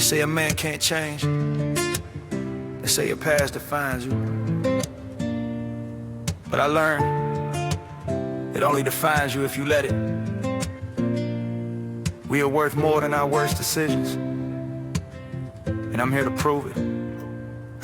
say a man can't change. They say your past defines you. But I learned it only defines you if you let it. We are worth more than our worst decisions, and I'm here to prove it.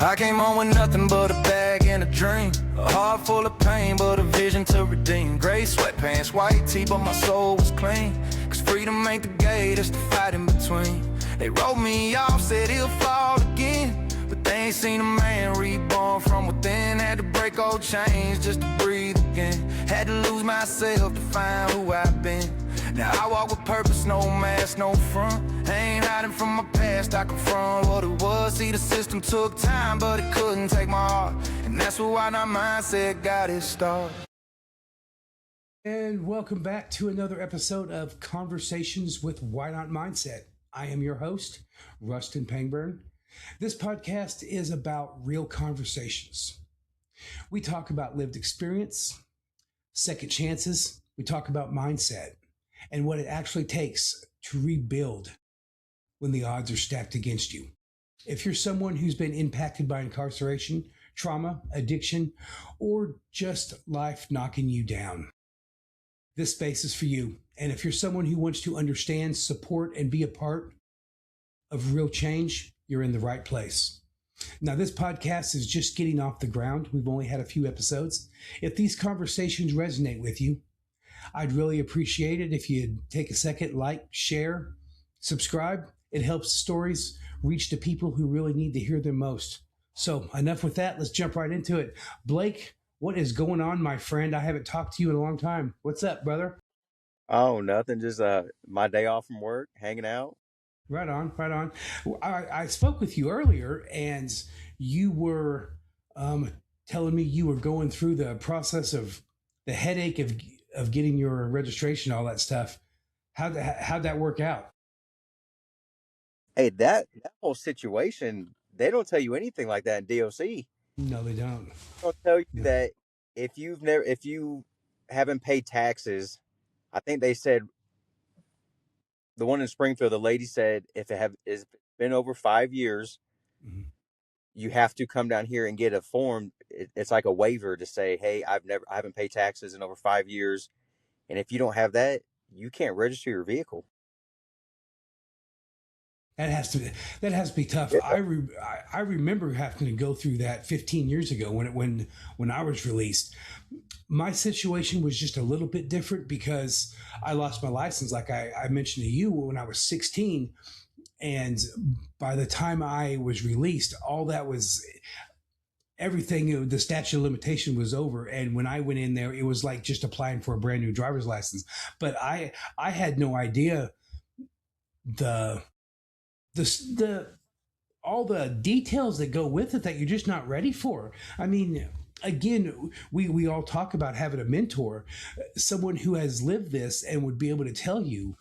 I came home with nothing but a bag and a dream, a heart full of pain but a vision to redeem. Gray sweatpants, white tee, but my soul was clean. Cause freedom ain't the gate, it's the fight in between. They wrote me off, said he'll fall again, but they ain't seen a man reborn from within. Had to break old chains just to breathe again. Had to lose myself to find who I've been. Now I walk with purpose, no mask, no front. I ain't hiding from my past, I confront what it was. See, the system took time, but it couldn't take my heart. And that's why my mindset got its start. And welcome back to another episode of Conversations with Why Not Mindset. I am your host, Rustin Pangburn. This podcast is about real conversations. We talk about lived experience, second chances. We talk about mindset and what it actually takes to rebuild when the odds are stacked against you. If you're someone who's been impacted by incarceration, trauma, addiction, or just life knocking you down, this space is for you. And if you're someone who wants to understand, support, and be a part of real change, you're in the right place. Now, this podcast is just getting off the ground. We've only had a few episodes. If these conversations resonate with you, I'd really appreciate it if you'd take a second, like, share, subscribe. It helps stories reach the people who really need to hear them most. So enough with that. Let's jump right into it. Blaec, what is going on, my friend? I haven't talked to you in a long time. What's up, brother? Oh, nothing. Just my day off from work, hanging out. Right on, right on. I spoke with you earlier, and you were telling me you were going through the process of the headache of getting your registration, all that stuff. How'd that work out? Hey, that whole situation, they don't tell you anything like that in DOC. No, they don't. They'll tell you No. that if you haven't paid taxes, I think they said the one in Springfield, the lady said if it's been over 5 years, Mm-hmm. you have to come down here and get a form. It's like a waiver to say, hey, I haven't paid taxes in over 5 years, and if you don't have that, you can't register your vehicle. That has to be tough. Yeah. I remember having to go through that 15 years ago when I was released. My situation was just a little bit different because I lost my license, like I mentioned to you, when I was 16. And by the time I was released, all that was everything, the statute of limitation was over. And when I went in there, it was like just applying for a brand new driver's license. But I had no idea all the details that go with it that you're just not ready for. I mean, again, we all talk about having a mentor, someone who has lived this and would be able to tell you,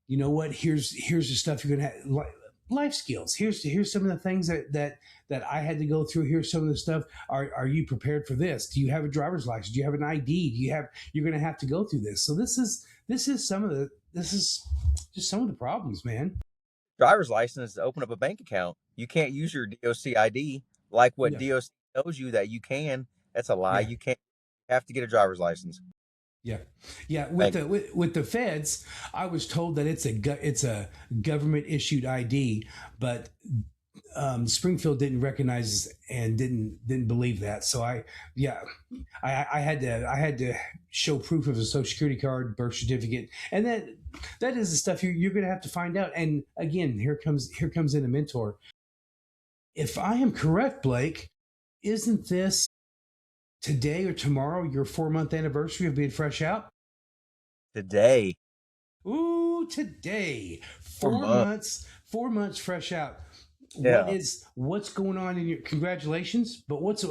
you know what, here's the stuff you're going to have, life skills. Here's some of the things that I had to go through. Here's some of the stuff. Are you prepared for this? Do you have a driver's license? Do you have an ID? You're going to have to go through this. So this is just some of the problems, man. Driver's license to open up a bank account. You can't use your DOC ID like what DOC tells you that you can. That's a lie. You can't. You have to get a driver's license. Yeah. With the feds, I was told that it's a government issued ID, but Springfield didn't recognize and didn't believe that. So I had to show proof of a social security card, birth certificate, and that is the stuff you're going to have to find out. And again, here comes in a mentor. If I am correct, Blaec, isn't this today or tomorrow your 4-month anniversary of being fresh out? Today. Ooh, today. 4 months. 4 months fresh out. Yeah. What's going on in your congratulations? But what's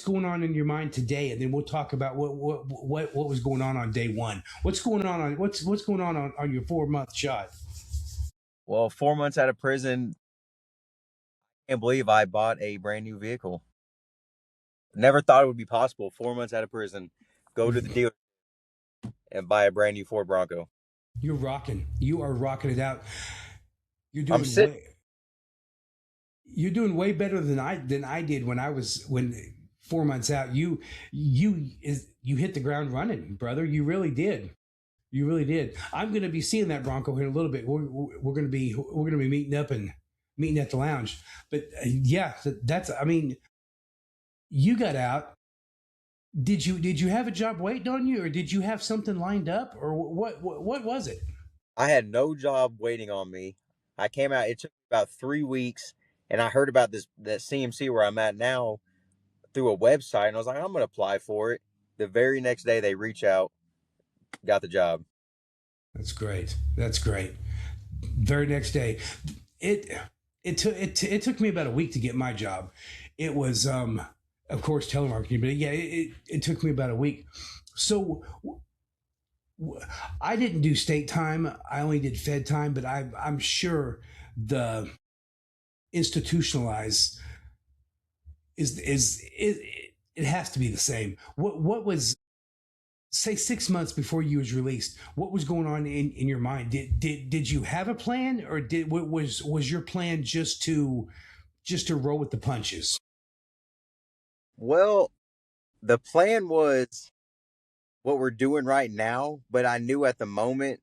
going on in your mind today, and then we'll talk about what was going on day one. What's going on your 4-month shot? Well, 4 months out of prison, I can't believe I bought a brand new vehicle. Never thought it would be possible. 4 months out of prison, go to the dealer and buy a brand new Ford Bronco. You're rocking. You are rocking it out. You're doing. You're doing way better than I did when 4 months out. You hit the ground running, brother. You really did. You really did. I'm going to be seeing that Bronco here in a little bit. We're going to be meeting at the lounge. But yeah, that's. I mean, you got out. Did you have a job waiting on you, or did you have something lined up, or what was it? I had no job waiting on me. I came out. It took about 3 weeks, and I heard about this that CMC where I'm at now through a website, and I was like, I'm gonna apply for it. The very next day, they reach out, got the job. That's great. That's great. Very next day, it it took me about a week to get my job. It was of course telemarketing, but yeah, it took me about a week. So I didn't do state time. I only did Fed time, but I'm sure the institutionalized is it has to be the same. What was, say, 6 months before you was released? What was going on in your mind? Did you have a plan, or was your plan just to roll with the punches? Well, the plan was what we're doing right now, but I knew at the moment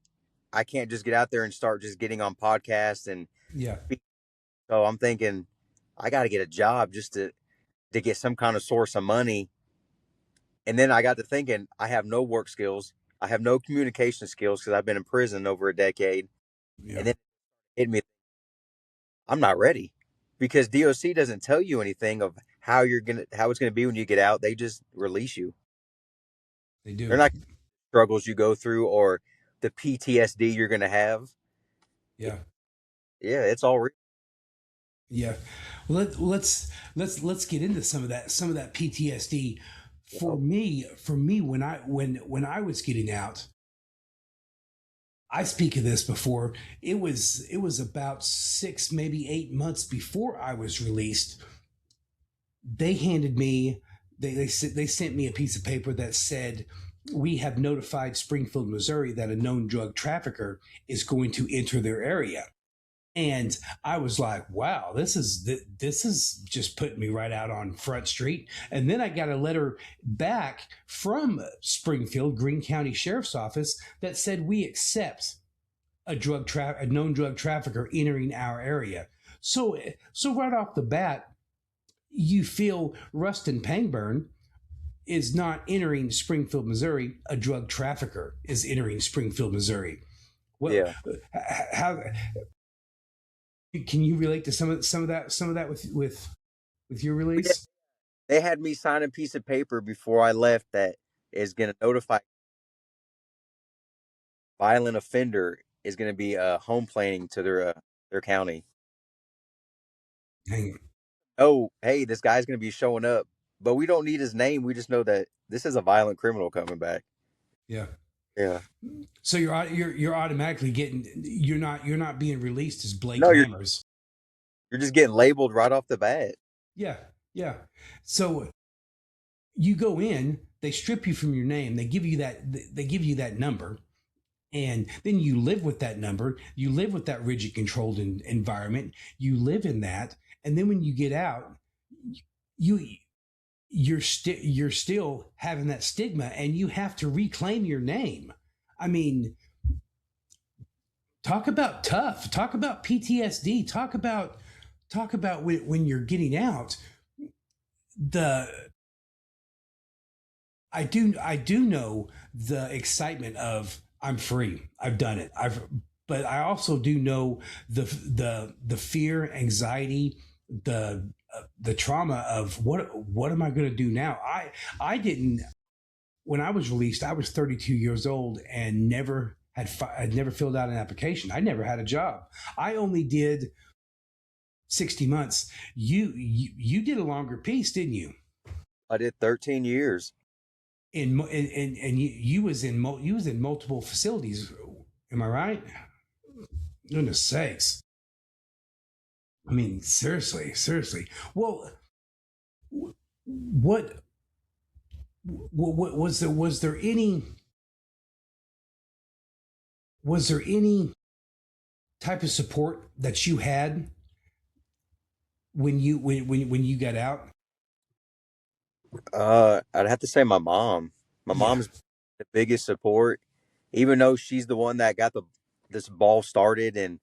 I can't just get out there and start just getting on podcasts and Yeah, so I'm thinking I got to get a job just to get some kind of source of money. And then I got to thinking I have no work skills. I have no communication skills because I've been in prison over a decade. yeah, And then it hit me, I'm not ready because DOC doesn't tell you anything of how it's gonna be when you get out. They just release you. they They're do. not struggles you go through or the PTSD you're gonna have. Yeah, Yeah, it's all real. yeah. Well, let's get into some of that PTSD. For me, when I was getting out, I speak of this before. It was about 6, maybe 8 months before I was released. They handed me they sent me a piece of paper that said, we have notified Springfield, Missouri, that a known drug trafficker is going to enter their area. And I was like, wow, this is just putting me right out on Front Street. And then I got a letter back from Springfield, Greene County Sheriff's Office, that said, we accept a known drug trafficker entering our area. So right off the bat, you feel Rustin Pangburn is not entering Springfield, Missouri. A drug trafficker is entering Springfield, Missouri. What? Yeah. How can you relate to some of that with your Yeah. release? They had me sign a piece of paper before I left that is gonna notify violent offender is gonna be home planning to their county. Hang Oh, hey, this guy's gonna be showing up, but we don't need his name. We just know that this is a violent criminal coming back. Yeah. Yeah. So you're automatically getting, you're not being released as Blaec No, Lammers. you're just getting labeled right off the bat. Yeah, yeah. So you go in, they strip you from your name, they give you that number, and then you live with that number. You live with that rigid, controlled environment. You live in that, and then when you get out, you you're still having that stigma, and you have to reclaim your name. I mean, talk about tough. Talk about PTSD. Talk about when you're getting out. The I do know the excitement of, I'm free. I've done it. But I also do know the fear, anxiety, the trauma of, what am I going to do now? I didn't, when I was released, I was 32 years old and I'd never filled out an application. I never had a job. I only did 60 months. You did a longer piece, didn't you? I did 13 years. And you was in multiple facilities. Am I right? Goodness sakes. I mean, seriously. Well, what was there any, was there any, was there any, type of support that you had, when you got out? I'd have to say my mom. My Yeah, mom's the biggest support, even though she's the one that got this ball started and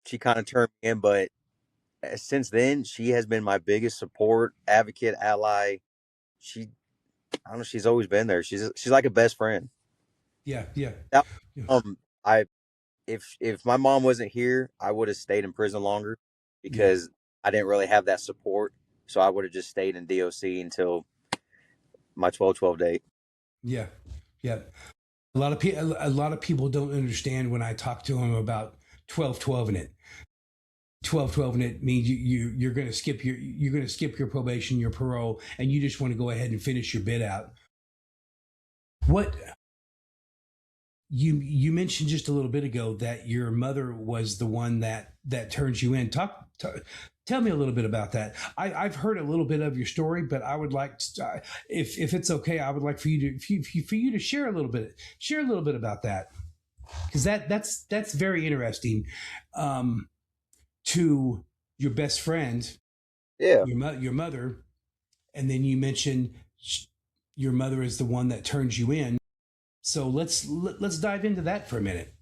she kind of turned me in. But since then, she has been my biggest support, advocate, ally. She, I don't know, she's always been there. She's like a best friend. yeah, yeah, That, yeah, I if my mom wasn't here, I would have stayed in prison longer yeah, because I didn't really have that support. So I would have just stayed in DOC until my 12/12 date. yeah, yeah. A lot of people don't understand when I talk to them about 12/12 in it. 12/12 and it means you're going to skip your probation, your parole, and you just want to go ahead and finish your bid out. What you mentioned just a little bit ago that your mother was the one that turns you in. Tell me a little bit about that. I've heard a little bit of your story, but I would like to, if it's okay, I would like for you to share a little bit about that, because that's very interesting. To your best friend, Yeah. your mother, and then you mentioned your mother is the one that turns you in. So let's dive into that for a minute.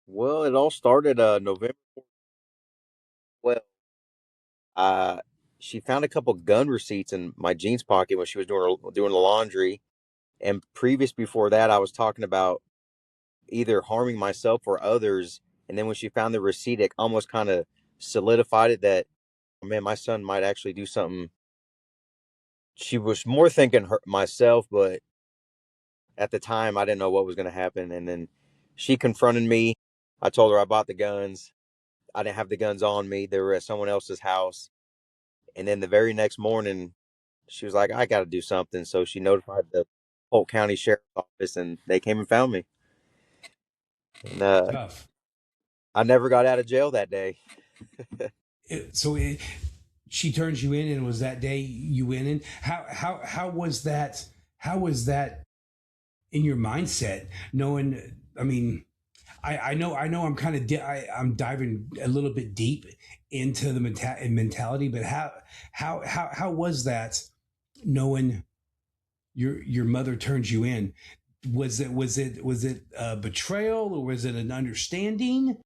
Well, it all started November 12th. Uh, she found a couple gun receipts in my jeans pocket when she was doing the laundry. And previous before that, I was talking about either harming myself or others. And then when she found the receipt, it almost kind of solidified it that, oh, man, my son might actually do something. She was more thinking myself, but at the time, I didn't know what was going to happen. And then she confronted me. I told her I bought the guns. I didn't have the guns on me. They were at someone else's house. And then the very next morning, she was like, I got to do something. So she notified the Polk County Sheriff's Office and they came and found me. And Tough. I never got out of jail that day. So she turns you in, and it was that day you went in. How was that? How was that in your mindset? Knowing, I mean, I know I'm kind of I'm diving a little bit deep into the mentality, but how was that knowing your mother turns you in? Was it a betrayal, or was it an understanding?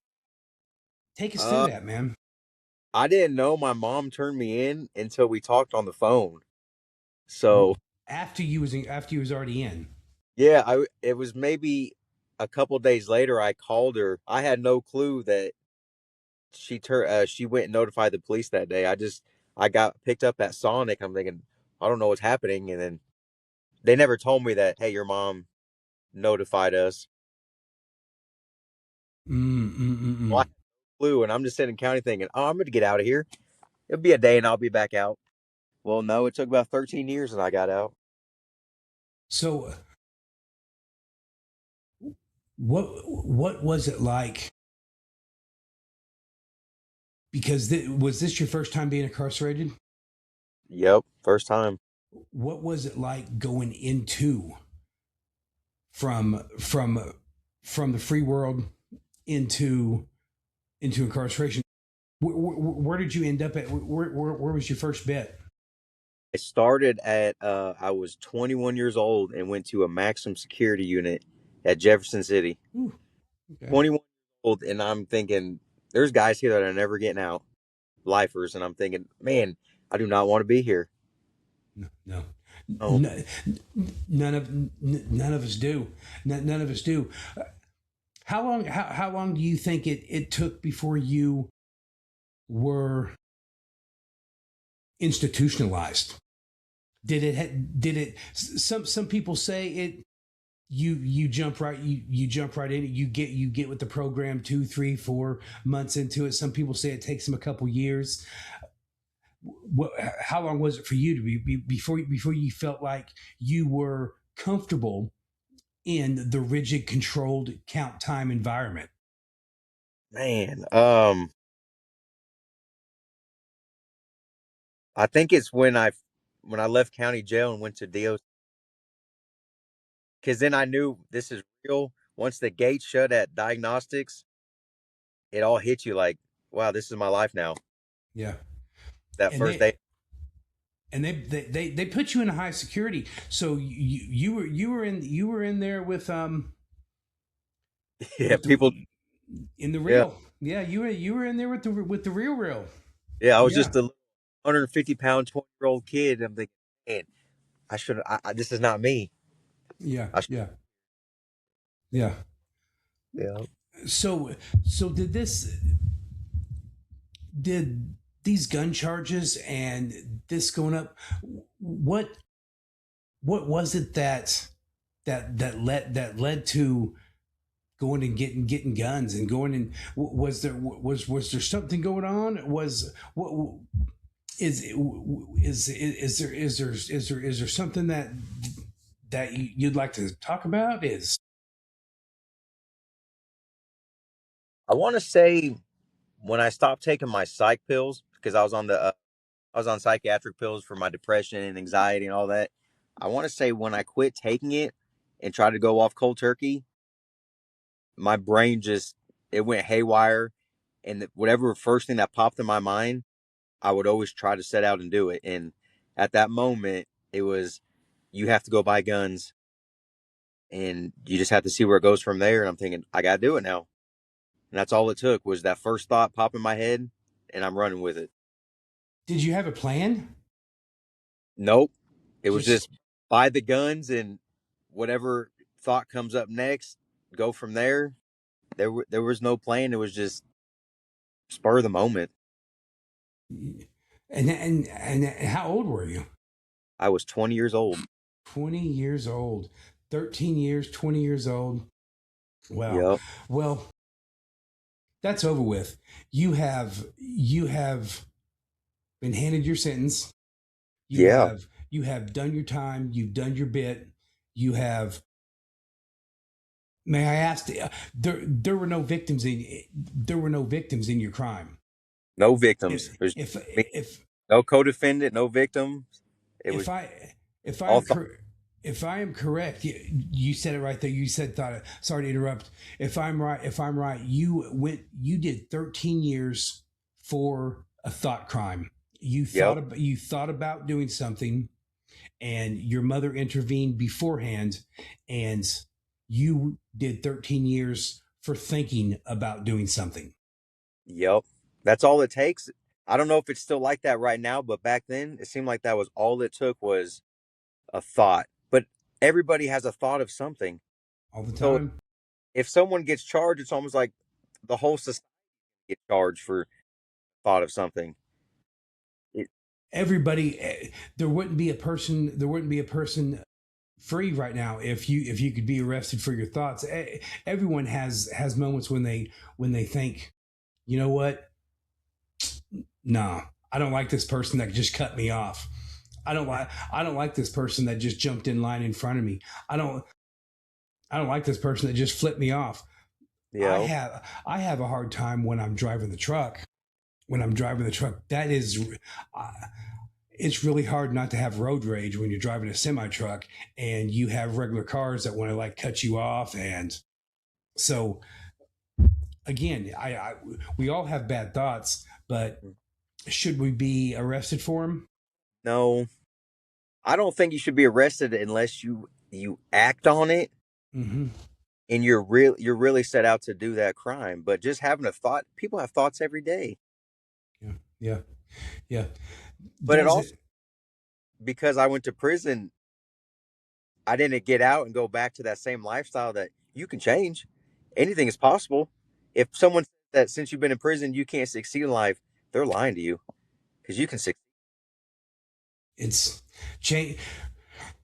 Take us through Uh, that, man. I didn't know my mom turned me in until we talked on the phone. So After you was already in. yeah, it was maybe a couple days later. I called her. I had no clue that she went and notified the police that day. I got picked up at Sonic. I'm thinking I don't know what's happening, and then they never told me that. Hey, your mom notified us. Mm, mm, mm, Well, I mm. had no clue, and I'm just sitting in county thinking, oh, I'm going to get out of here. It'll be a day, and I'll be back out. Well, no, it took about 13 years, and I got out. So what was it like? Because was this your first time being incarcerated? Yep, first time. What was it like going into from from from the free world into incarceration? Where did you end up at? Where was your first bit? I started at I was 21 years old and went to a maximum security unit at Jefferson City. Ooh, okay. 21 years old, and I'm thinking there's guys here that are never getting out, lifers, and I'm thinking, man, I do not want to be here. No, no. Oh, None of us do. None of us do. How long do you think it took before you were institutionalized? Did it some people say it, you jump right in it, you get with the program 2, 3, 4 months into it. Some people say it takes them a couple years. How long was it for you to be before you felt like you were comfortable in the rigid, controlled count time environment? man. I think it's when I left county jail and went to DO, because then I knew this is real. Once the gate shut at diagnostics, it all hit you like, wow, this is my life now. Yeah, that And first day. they put you in high security. So you were in there with Yeah, with people. the in the Yeah, real. Yeah, you were in there with the real. yeah. I was Yeah. just a 150-pound 20-year-old kid. I'm thinking, man, I should. This is not me. Yeah. I should. Yeah. Yeah. Yeah. So did these gun charges and this going up, what was it that led to going and getting guns and going and was there something going on? Was what is there something that you'd like to talk about? Is I want to say when I stopped taking my psych pills because I was on psychiatric pills for my depression and anxiety and all that. I want to say when I quit taking it and tried to go off cold turkey, my brain just it went haywire, and whatever first thing that popped in my mind, I would always try to set out and do it. And at that moment, it was you have to go buy guns, and you just have to see where it goes from there. And I'm thinking I gotta do it now, and that's all it took was that first thought pop in my head, and I'm running with it. did you have a plan? Nope. It was Just just buy the guns and whatever thought comes up next, go from there. There was no plan. It was just spur of the moment. and how old were you? I was 20 years old. 20 years old. 13 years, 20 years old. Wow. Yep. Well, that's over with. You have been handed your sentence. Yeah. You have done your time. You've done your bit. You have. May I ask? There were no victims in your crime. No If victims. There's if me, if no co-defendant, no victim. It was if I if I all am thought. if I am correct, you said it right there. You said thought. Sorry to interrupt. If I'm right, you did 13 years for a thought crime. Yep. You thought about doing something, and your mother intervened beforehand, and you did 13 years for thinking about doing something. Yep. That's all it takes. I don't know if it's still like that right now, but back then it seemed like that was all it took was a thought. But everybody has a thought of something. All the So time. if someone gets charged, it's almost like the whole society gets charged for thought of something. It, Everybody, there wouldn't be a person free right now if you could be arrested for your thoughts. Everyone has moments when they think, you know what, nah, I don't like this person that just cut me off. I don't like this person that just jumped in line in front of me. I don't like this person that just flipped me off. you know, I have a hard time when I'm driving the truck. When I'm driving the truck, that is, uh, it's really hard not to have road rage when you're driving a semi truck and you have regular cars that want to like cut you off. And so again, we all have bad thoughts, but should we be arrested for them? no, I don't think you should be arrested unless you act on it Mm-hmm. and you're really set out to do that crime. But just having a thought, people have thoughts every day. Yeah. Yeah. Yeah. But it Does also it? because I went to prison, I didn't get out and go back to that same lifestyle that you can change. Anything is possible. If someone says that since you've been in prison you can't succeed in life, they're lying to you because you can succeed. It's change.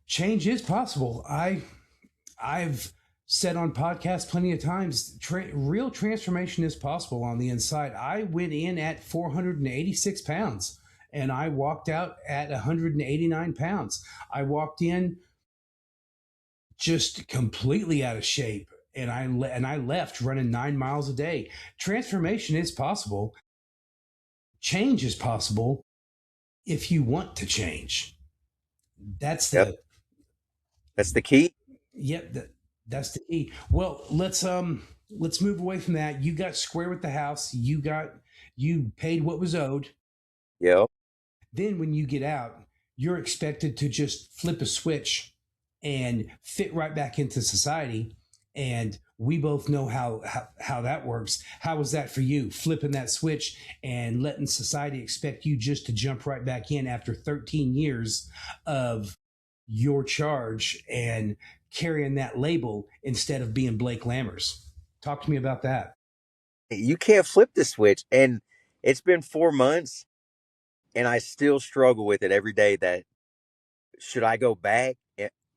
Change is possible. I've said on podcasts plenty of times, real transformation is possible on the inside. I went in at 486 pounds and I walked out at 189 pounds. I walked in just completely out of shape and I left running 9 miles a day. Transformation is possible. Change is possible if you want to change. That's Yep, the that's the key. Yep, that's the key. Well, let's move away from that. You got square with the house. You paid what was owed. Yep. Then when you get out, you're expected to just flip a switch and fit right back into society. And we both know how that works. How was that for you, flipping that switch and letting society expect you just to jump right back in after 13 years of your charge and carrying that label instead of being Blaec Lammers? Talk to me about that. You can't flip the switch. And it's been 4 months and I still struggle with it every day that should I go back?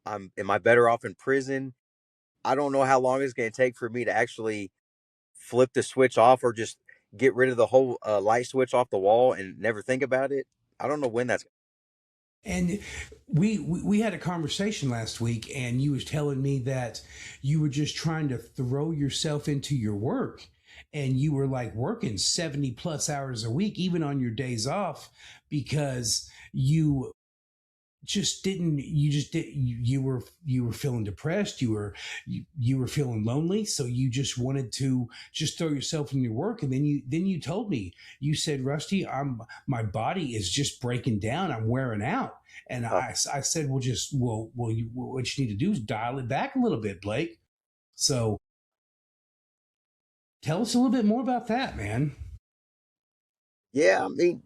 Am I better off in prison? I don't know how long it's going to take for me to actually flip the switch off or just get rid of the whole light switch off the wall and never think about it. I don't know when that's. And we had a conversation last week, and you was telling me that you were just trying to throw yourself into your work, and you were like working 70 plus hours a week, even on your days off, because you were feeling depressed, you were feeling lonely, so you just wanted to just throw yourself in your work. And then you told me, you said, Rusty, my body is just breaking down, I'm wearing out. And I said, well, what you need to do is dial it back a little bit, Blaec. So tell us a little bit more about that, man. Yeah, I mean,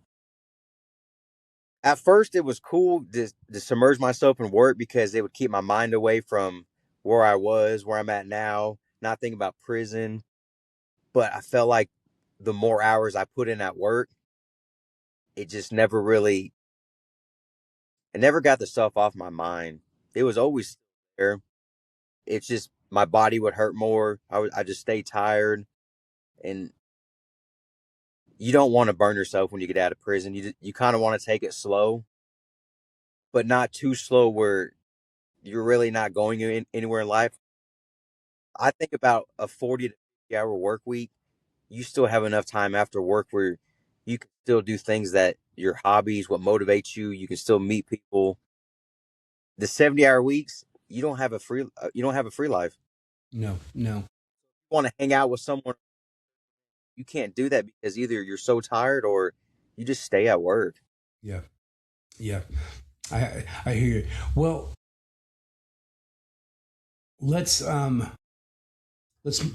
at first it was cool to submerge myself in work because it would keep my mind away from where I was, where I'm at now, not thinking about prison. But I felt like the more hours I put in at work, it just never really, it never got the stuff off my mind. It was always there. It's just my body would hurt more. I just stay tired, and you don't want to burn yourself when you get out of prison. You kind of want to take it slow, but not too slow where you're really not going anywhere in life. I think about a 40 to 50 hour work week. You still have enough time after work where you can still do things that your hobbies, what motivates you. You can still meet people. The 70-hour weeks, you don't have a free life. No, no. You want to hang out with someone, you can't do that because either you're so tired or you just stay at work. Yeah, yeah. I hear you. Well, let's let's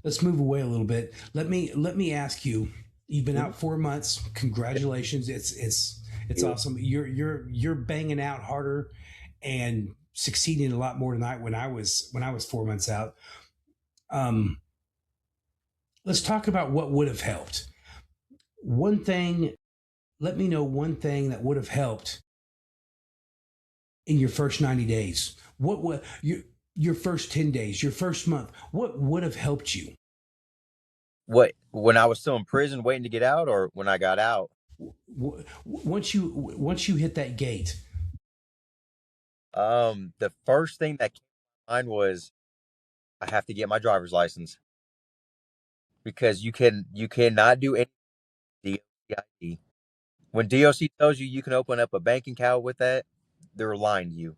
let's move away a little bit. Let me ask you. You've been out 4 months. Congratulations. It's awesome. You're banging out harder and succeeding a lot more tonight when I was 4 months out. Um, let's talk about what would have helped. One thing. Let me know one thing that would have helped in your first 90 days. What would your first 10 days, your first month, what would have helped you? What, when I was still in prison waiting to get out, or when I got out? Once you hit that gate. The first thing that came to mind was I have to get my driver's license because you cannot do any DOC. When DOC tells you can open up a bank account with that, they're lying to you.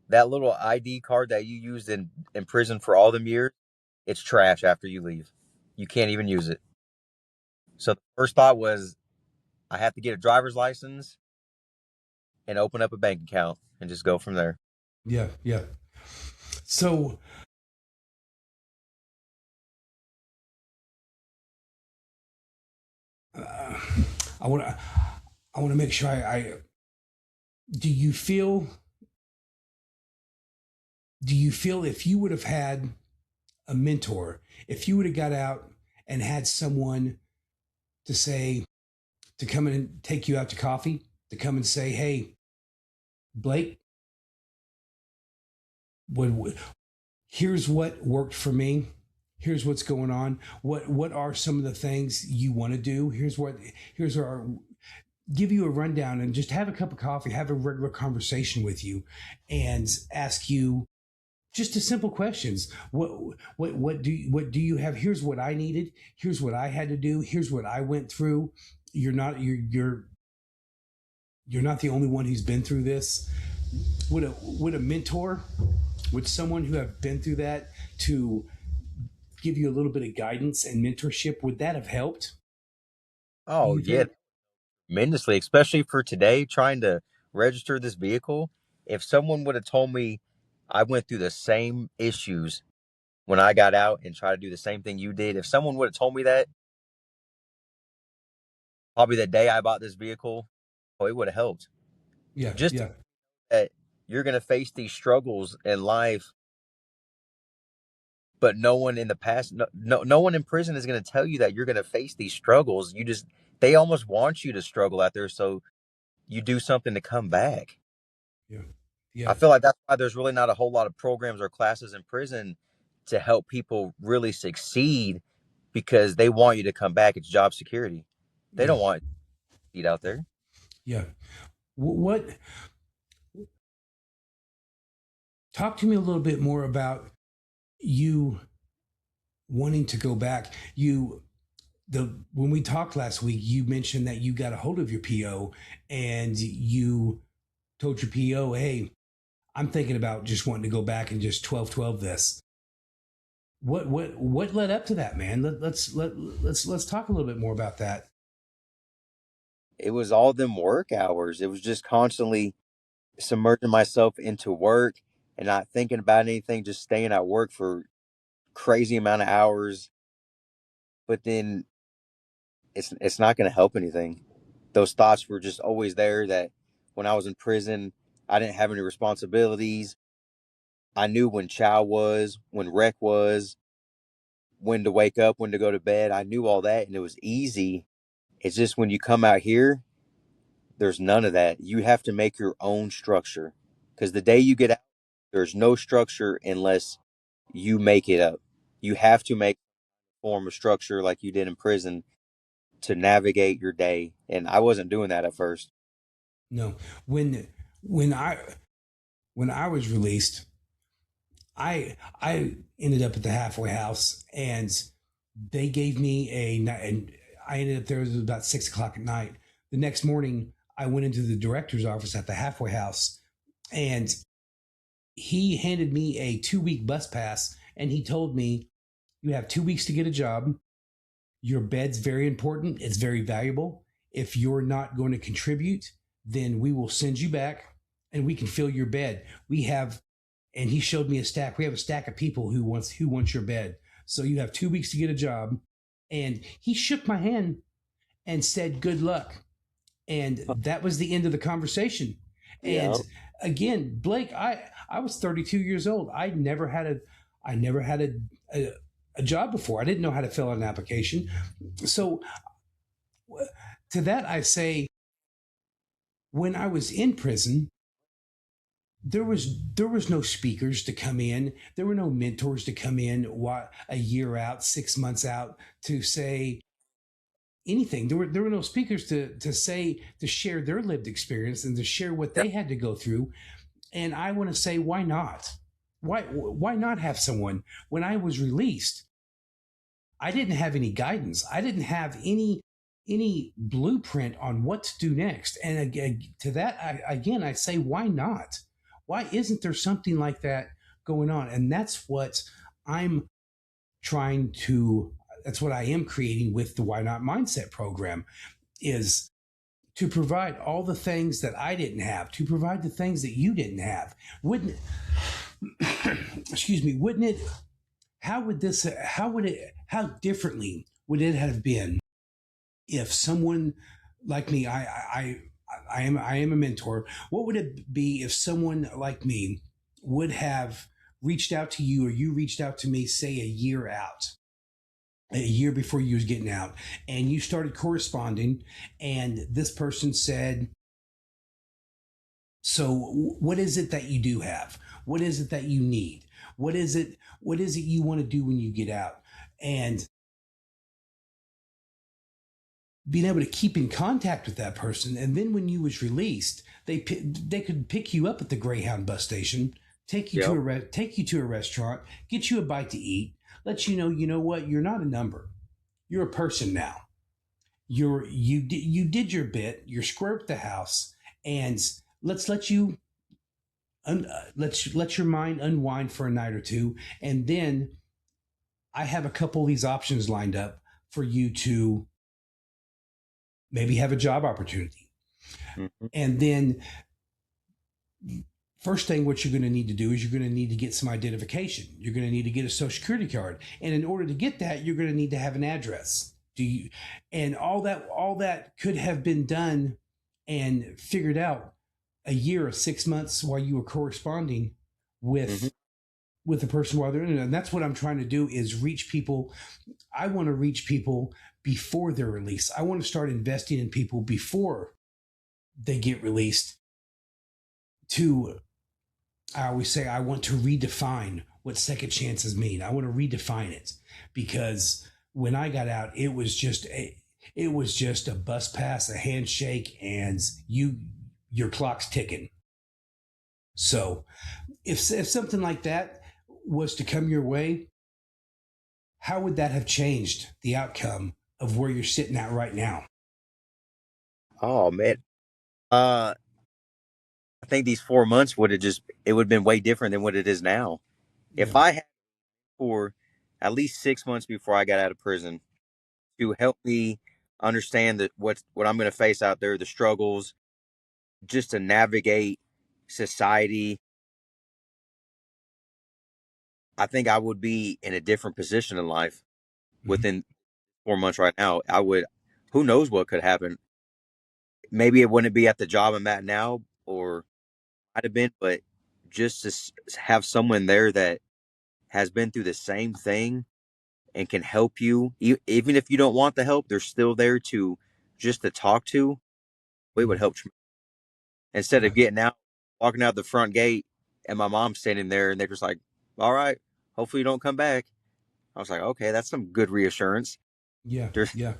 That little ID card that you used in prison for all them years, it's trash after you leave. You can't even use it. So the first thought was I have to get a driver's license and open up a bank account and just go from there. Yeah, yeah. So uh, I want to I want to make sure I do you feel if you would have had a mentor, if you would have got out and had someone to say, to come in and take you out to coffee, to come and say, hey, Blaec, what here's what worked for me, here's what's going on, what are some of the things you want to do, here's our, give you a rundown and just have a cup of coffee, have a regular conversation with you, and ask you just a simple questions. What do you have? Here's what I needed. Here's what I had to do. Here's what I went through. You're not the only one who's been through this. Would a mentor, would someone who have been through that to give you a little bit of guidance and mentorship, would that have helped? Do Oh you yeah, think? tremendously, especially for today, trying to register this vehicle. If someone would have told me I went through the same issues when I got out and tried to do the same thing you did, if someone would have told me that, probably the day I bought this vehicle, oh, it would have helped. Yeah, Just yeah, that you're going to face these struggles in life, but no one in the past, no one in prison is going to tell you that you're going to face these struggles. They almost want you to struggle out there so you do something to come back. yeah, I yeah, feel like that's why there's really not a whole lot of programs or classes in prison to help people really succeed, because they want you to come back. It's job security. They yeah, don't want you to eat out there. yeah. What? Talk to me a little bit more about you wanting to go back. When we talked last week, you mentioned that you got a hold of your PO and you told your PO, "Hey, I'm thinking about just wanting to go back and just 12-12 this." What led up to that, man? Let's talk a little bit more about that. It was all them work hours. It was just constantly submerging myself into work and not thinking about anything, just staying at work for crazy amount of hours. But then it's not going to help anything. Those thoughts were just always there, that when I was in prison, I didn't have any responsibilities. I knew when chow was, when rec was, when to wake up, when to go to bed. I knew all that and it was easy. It's just when you come out here, there's none of that. You have to make your own structure, because the day you get out, there's no structure unless you make it up. You have to make a form of structure like you did in prison to navigate your day. And I wasn't doing that at first. No, when when I when I was released, I ended up at the halfway house, and they gave me and I ended up there. It was about 6 o'clock at night. The next morning, I went into the director's office at the halfway house, and he handed me a 2 week bus pass, and he told me, "You have 2 weeks to get a job. Your bed's very important. It's very valuable. If you're not going to contribute, then we will send you back and we can fill your bed. We have," and he showed me a stack. "We have a stack of people who wants your bed. So you have 2 weeks to get a job." And he shook my hand and said, "Good luck." And that was the end of the conversation. Yeah. And again, Blaec, I was 32 years old. I never had a job before. I didn't know how to fill out an application. So to that, I say, when I was in prison, there was no speakers to come in. There were no mentors to come in a year out, 6 months out, to say anything. There were no speakers to share their lived experience and to share what they had to go through. And I want to say, why not? Why not have someone? When I was released, I didn't have any guidance. I didn't have any blueprint on what to do next. And again, to that, I say, why not? Why isn't there something like that going on? And that's what I'm trying to. That's what I am creating with the Why Not Mindset program, is to provide all the things that I didn't have, to provide the things that you didn't have. Wouldn't excuse me, wouldn't it, how differently would it have been if someone like me, I am a mentor. What would it be if someone like me would have reached out to you, or you reached out to me, say a year before you was getting out, and you started corresponding, and this person said, "So what is it that you do have? What is it that you need? What is it you want to do when you get out?" And being able to keep in contact with that person, and then when you was released, they could pick you up at the Greyhound bus station, take you to a restaurant, get you a bite to eat, let you know what, you're not a number, you're a person now. You did your bit, you're square with the house, and let's let you let your mind unwind for a night or two, and then I have a couple of these options lined up for you to maybe have a job opportunity. Mm-hmm. And then first thing what you're going to need to do is you're going to need to get some identification. You're going to need to get a social security card. And in order to get that, you're going to need to have an address. And all that could have been done and figured out a year or 6 months while you were corresponding with Mm-hmm. with the person while they're in it. And that's what I'm trying to do is reach people. I want to reach people before they're released. I want to start investing in people before they get released. I always say I want to redefine what second chances mean. I want to redefine it because when I got out, it was just a bus pass, a handshake, and your clock's ticking. So if something like that was to come your way, how would that have changed the outcome of where you're sitting at right now? Oh man. I think these 4 months would have been way different than what it is now. Yeah. If I had for at least 6 months before I got out of prison to help me understand that what I'm going to face out there, the struggles, just to navigate society, I think I would be in a different position in life Mm-hmm. within 4 months right now. Who knows what could happen? Maybe it wouldn't be at the job I'm at now, or might have been, but just to have someone there that has been through the same thing and can help you, even if you don't want the help, they're still there to just to talk to. It would help instead Yeah. of getting out, walking out the front gate, and my mom standing there, and they're just like, "All right, hopefully you don't come back." I was like, "Okay, that's some good reassurance." Yeah. There's Yeah.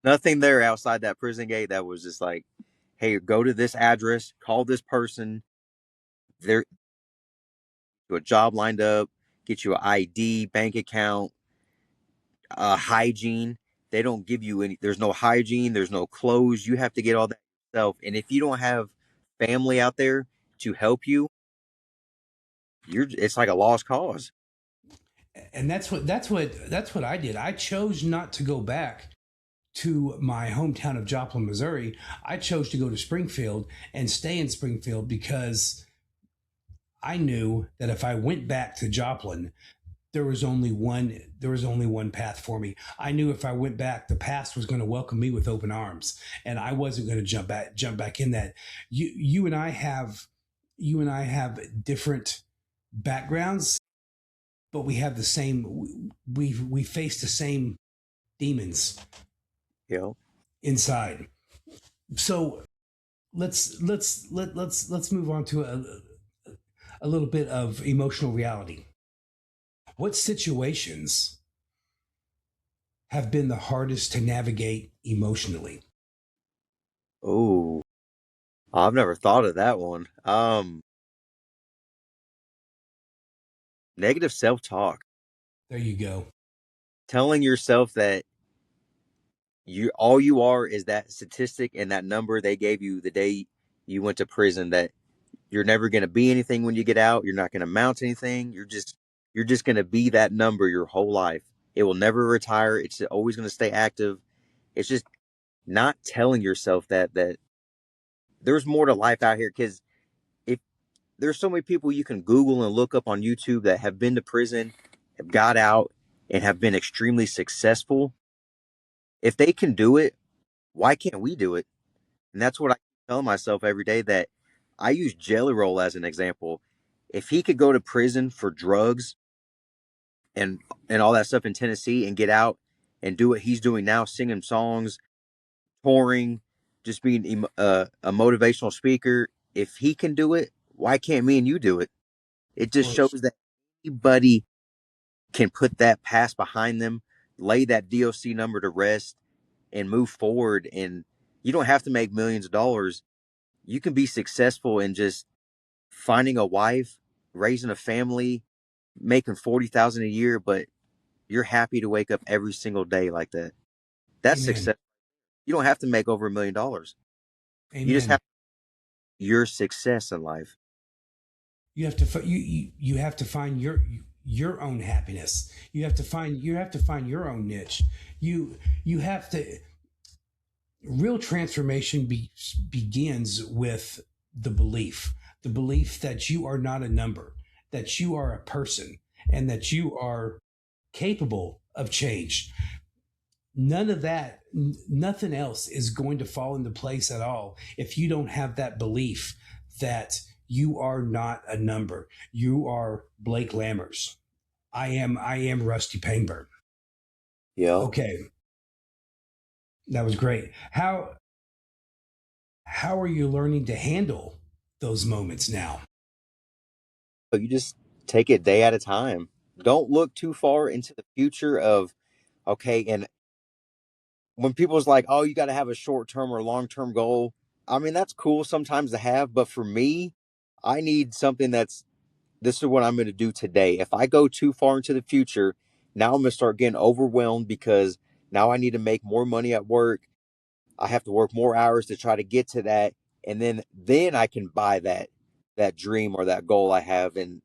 nothing there outside that prison gate that was just like, "Hey, go to this address, call this person. There, a job lined up, get you an ID, bank account, hygiene. They don't give you any. There's no hygiene. There's no clothes. You have to get all that yourself. And if you don't have family out there to help you, it's like a lost cause." And that's what I did. I chose not to go back to my hometown of Joplin, Missouri. I chose to go to Springfield and stay in Springfield because I knew that if I went back to Joplin, there was only one path for me. I knew if I went back, the past was going to welcome me with open arms, and I wasn't going to jump back in that. You and I have different backgrounds, but we have the same. We face the same demons You know, inside. So let's move on to a little bit of emotional reality. What situations have been the hardest to navigate emotionally? oh, I've never thought of that one. Negative self talk, There you go. telling yourself that you are is that statistic and that number they gave you the day you went to prison, that you're never going to be anything when you get out. You're not going to amount to anything. You're just going to be that number your whole life. It will never retire. It's always going to stay active. It's just not telling yourself that there's more to life out here, because if there's so many people you can Google and look up on YouTube that have been to prison, have got out, and have been extremely successful. If they can do it, why can't we do it? And that's what I tell myself every day, that I use Jelly Roll as an example. If he could go to prison for drugs and all that stuff in Tennessee and get out and do what he's doing now, singing songs, touring, just being a motivational speaker, if he can do it, why can't me and you do it? It just Well, shows that anybody can put that past behind them, lay that DOC number to rest, and move forward. And you don't have to make millions of dollars. You can be successful in just finding a wife, raising a family, making 40,000 a year, but you're happy to wake up every single day like that. That's amen. success. You don't have to make over $1 million. You just Amen. have your success in life. You have to find your own happiness. You have to find your own niche. You have to real transformation begins with the belief that you are not a number, that you are a person, and that you are capable of change. None of that, nothing else is going to fall into place at all if you don't have that belief that you are not a number. You are Blaec Lammers. I am Rusty Pangburn. Yeah. Okay, that was great. How are you learning to handle those moments now? So you just take it day at a time. Don't look too far into the future of, okay, and when people's like, oh, you got to have a short term or long term goal. I mean, that's cool sometimes to have, but for me, I need something that's, this is what I'm going to do today. If I go too far into the future, now I'm going to start getting overwhelmed because now I need to make more money at work. I have to work more hours to try to get to that. And then I can buy that dream or that goal I have. And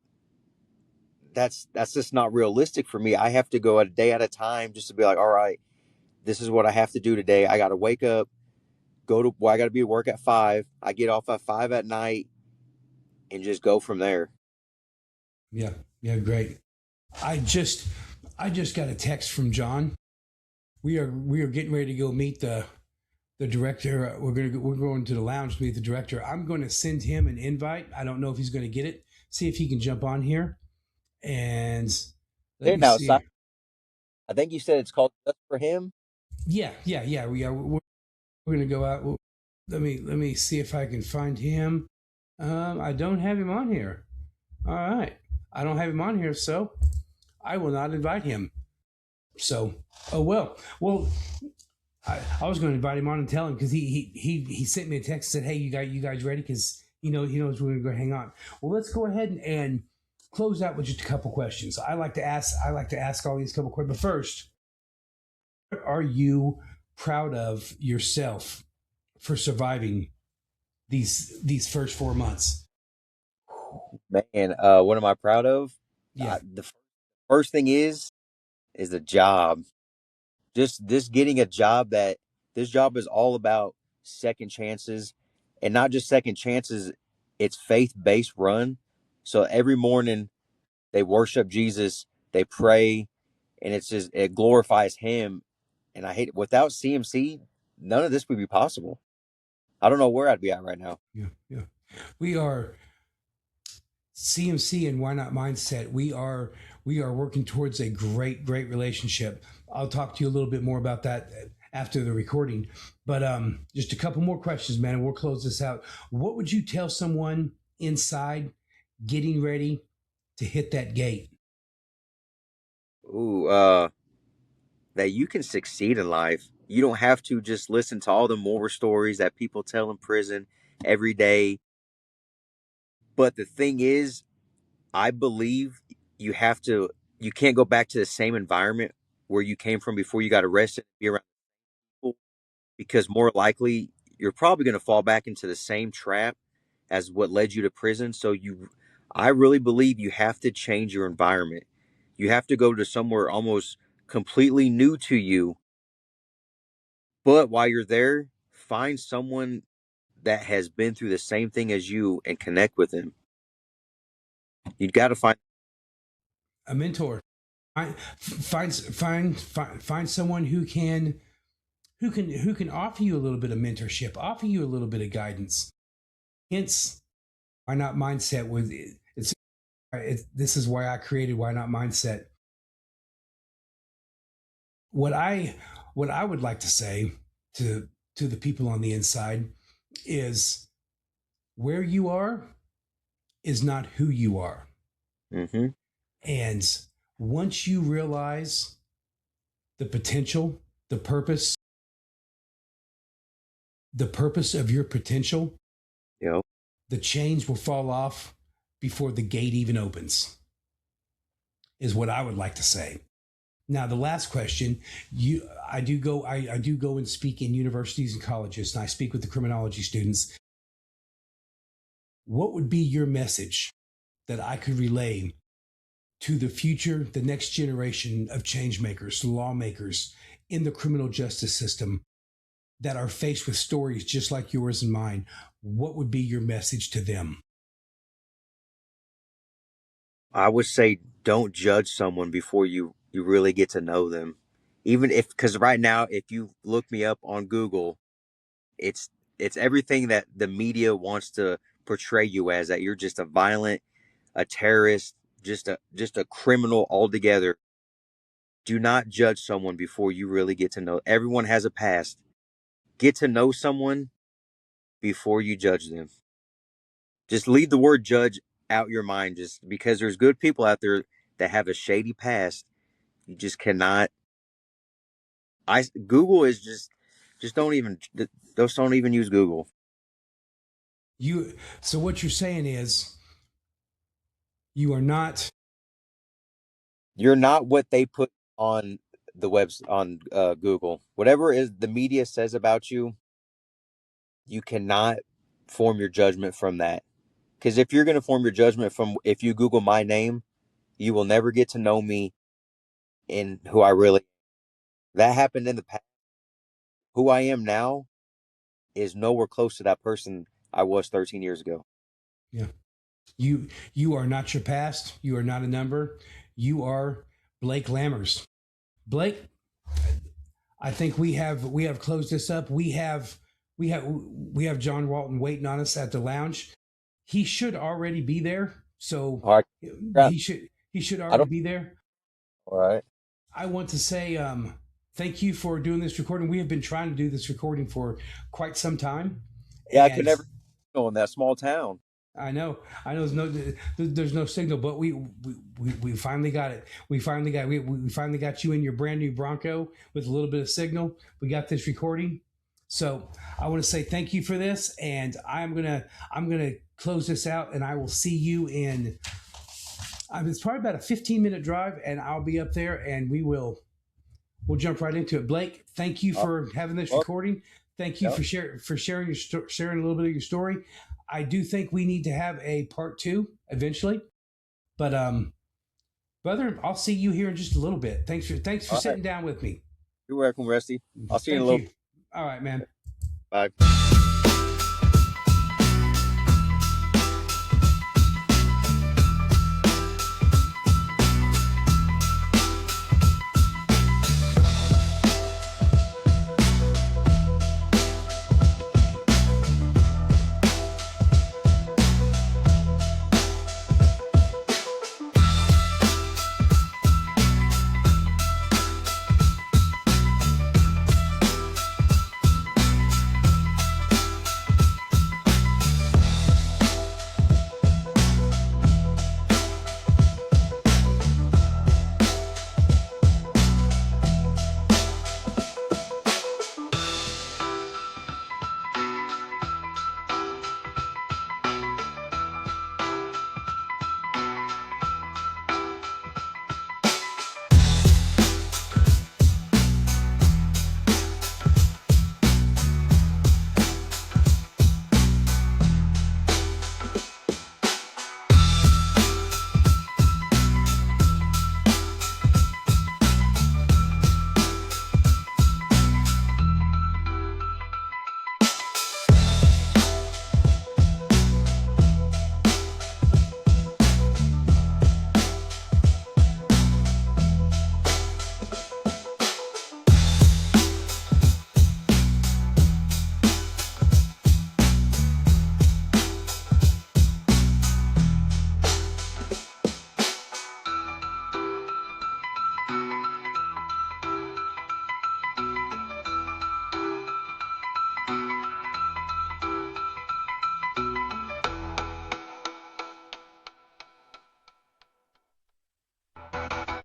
that's just not realistic for me. I have to go a day at a time just to be like, all right, this is what I have to do today. I got to wake up, I got to be at work at 5. I get off at 5 at night and just go from there. Yeah, yeah, great. I just I just got a text from John. We are getting ready to go meet the director. We're going to the lounge to meet the director. I'm going to send him an invite. I don't know if he's going to get it. See if he can jump on here. And let Okay, me now, see. I think you said it's called Just for Him. Yeah. We're going to go out. Let me see if I can find him. I don't have him on here. All right, I don't have him on here, so I will not invite him. So, oh well. Well, I was going to invite him on and tell him because he sent me a text and said, "Hey, you guys ready?" Because he knows we're going to go hang on. Well, let's go ahead and close out with just a couple questions. I like to ask all these couple questions. But first, what are you proud of yourself for surviving these first 4 months? Man, what am I proud of? Yeah, The first thing is the job. Just this getting a job that this job is all about second chances, and not just second chances, it's faith-based run. So every morning they worship Jesus, they pray, and it glorifies him. And I hate it. Without CMC, none of this would be possible. I don't know where I'd be at right now. yeah. We are CMC and Why Not Mindset. We are working towards a great relationship. I'll talk to you a little bit more about that after the recording. But just a couple more questions, man, and we'll close this out. What would you tell someone inside getting ready to hit that gate? Ooh, that you can succeed in life. You don't have to just listen to all the horror stories that people tell in prison every day. But the thing is, I believe you have to, you can't go back to the same environment where you came from before you got arrested, be around people, because more likely you're probably going to fall back into the same trap as what led you to prison. I really believe you have to change your environment. You have to go to somewhere almost completely new to you. But while you're there, find someone that has been through the same thing as you and connect with them. You got to find. A mentor. Find someone who can offer you a little bit of mentorship, offer you a little bit of guidance. Hence, Why Not Mindset with this is why I created Why Not Mindset. What I would like to say to the people on the inside is where you are is not who you are. Mm-hmm. And once you realize the potential, the purpose of your potential, You know, the chains will fall off before the gate even opens, is what I would like to say. Now, the last question, I do go and speak in universities and colleges, and I speak with the criminology students. What would be your message that I could relay to the future, the next generation of change makers, lawmakers in the criminal justice system that are faced with stories just like yours and mine, what would be your message to them? I would say don't judge someone before you really get to know them. Even if, because right now, if you look me up on Google, it's it's everything that the media wants to portray you as, that you're just a violent, a terrorist, just a criminal altogether. Do not judge someone before you really get to know. Everyone has a past. Get to know someone before you judge them. Just leave the word judge out your mind, just because there's good people out there that have a shady past. You just cannot. I Google is just don't even use Google. So what you're saying is you are not. You're not what they put on the webs on Google. Whatever is the media says about you, you cannot form your judgment from that. Because if you're going to form your judgment from, if you Google my name, you will never get to know me and who I really. That happened in the past. Who I am now is nowhere close to that person I was 13 years ago. Yeah. You are not your past. You are not a number. You are Blaec Lammers. Blaec, I think we have closed this up. We have John Walton waiting on us at the lounge. He should already be there. So All right. he should I already don't. be there. All right. I want to say thank you for doing this recording. We have been trying to do this recording for quite some time, Yeah, I could and never go in that small town. I know there's no signal, but we finally got it. We finally got you in your brand new Bronco with a little bit of signal. We got this recording, so I want to say thank you for this, and I'm gonna close this out, and I will see you in. It's probably about a 15-minute drive, and I'll be up there, and we'll jump right into it. Blaec, thank you for having this recording. Thank you for sharing sharing a little bit of your story. I do think we need to have a part 2 eventually, but brother, I'll see you here in just a little bit. Thanks for All sitting right. down with me. You're welcome, Rusty. I'll see you in a Thank little. you. All right, man. Bye.